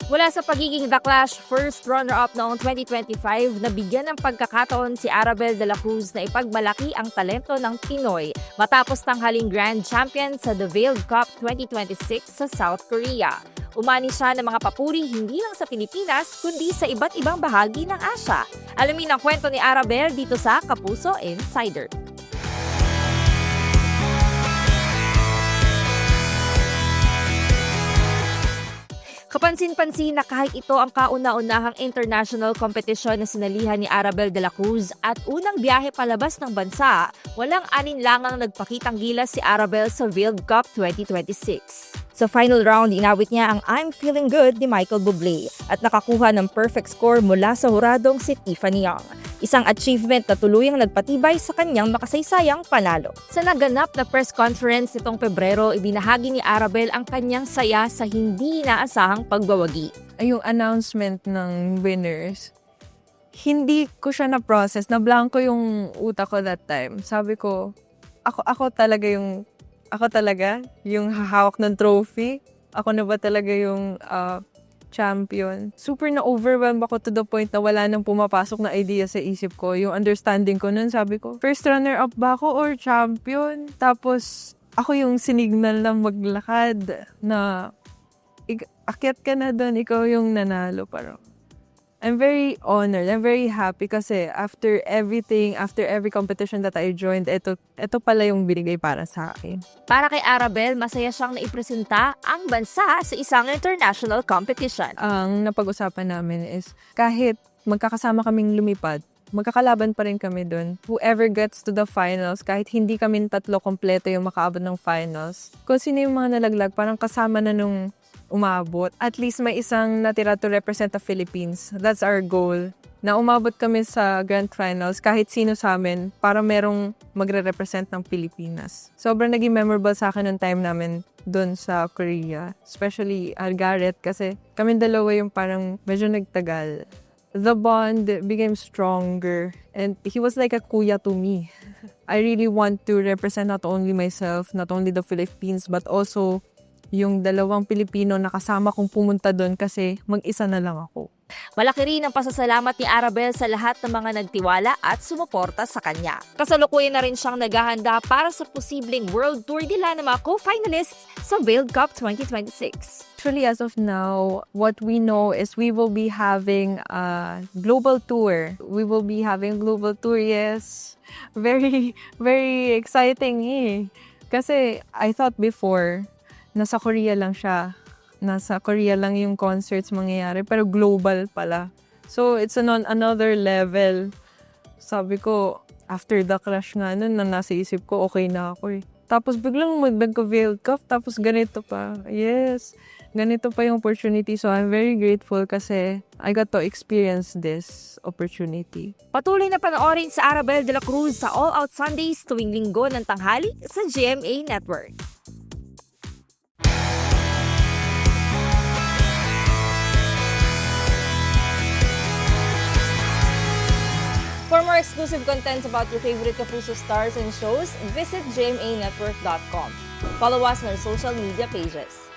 Mula sa pagiging The Clash first runner-up noong 2025, nabigyan ng pagkakataon si Arabel de la Cruz na ipagmalaki ang talento ng Pinoy matapos tanghaling Grand Champion sa The Veiled Cup 2026 sa South Korea. Umani siya ng mga papuri hindi lang sa Pilipinas kundi sa iba't ibang bahagi ng Asia. Alamin ang kwento ni Arabel dito sa Kapuso Insider. Kapansin-pansin na kahit ito ang kauna-unahang international competition na sinalihan ni Arabel de la Cruz at unang biyahe palabas ng bansa, walang alinlangang nagpakitang gilas si Arabel sa Veiled Cup 2026. Sa final round, inawit niya ang I'm Feeling Good ni Michael Bublé at nakakuha ng perfect score mula sa huradong si Tiffany Young. Isang achievement na tuluyang nagpatibay sa kanyang makasaysayang panalo. Sa naganap na press conference nitong Pebrero, ibinahagi ni Arabel ang kanyang saya sa hindi inaasahang pagbawagi. Yung announcement ng winners, hindi ko siya na-process. Na-blanco yung utak ko that time. Sabi ko, ako talaga yung hahawak ng trophy. Ako na ba talaga yung champion. Super na-overwhelm ako to the point na wala nang pumapasok na idea sa isip ko. Yung understanding ko nun, sabi ko, first runner-up ba ako or champion? Tapos, ako yung sinignal na maglakad na akyat ka na doon, ikaw yung nanalo. Parang, I'm very honored. I'm very happy kasi after every competition that I joined, ito pala yung binigay para sa akin. Para kay Arabel, masaya siyang naipresenta ang bansa sa isang international competition. Ang napag-usapan namin is kahit magkakasama kaming lumipad, magkakalaban pa rin kami dun. Whoever gets to the finals, kahit hindi kami tatlo kompleto yung makaabot ng finals, kung sino yung mga nalaglag, parang kasama na nung umabot. At least may isang natira to represent the Philippines. That's our goal. Na umabot kami sa Grand Finals kahit sino sa amin para merong magre-represent ng Pilipinas. Sobrang naging memorable sa akin yung time namin doon sa Korea. Especially Garrett kasi kami dalawa yung parang medyo nagtagal. The bond became stronger and he was like a kuya to me. I really want to represent not only myself, not only the Philippines, but also yung dalawang Pilipino na kasama kong pumunta doon kasi mag-isa na lang ako. Malaki rin ang pasasalamat ni Arabel sa lahat ng mga nagtiwala at sumuporta sa kanya. Kasalukuyan na rin siyang naghahanda para sa posibleng world tour nila ng mga co-finalists sa Veiled Cup 2026. Actually, as of now, what we know is we will be having a global tour. We will be having global tour, yes. Very, very exciting Kasi I thought before, nasa Korea lang siya. Nasa Korea lang yung concerts mangyayari, pero global pala. So, it's another level. Sabi ko, after the crash nga nun, na nasa isip ko, okay na ako Tapos biglang mag-Veiled Cup, tapos ganito pa. Yes, ganito pa yung opportunity. So, I'm very grateful kasi I got to experience this opportunity. Patuloy na panoorin sa Arabel de la Cruz sa All Out Sundays tuwing linggo ng tanghali sa GMA Network. For more exclusive contents about your favorite Kapuso stars and shows, visit gmanetwork.com. Follow us on our social media pages.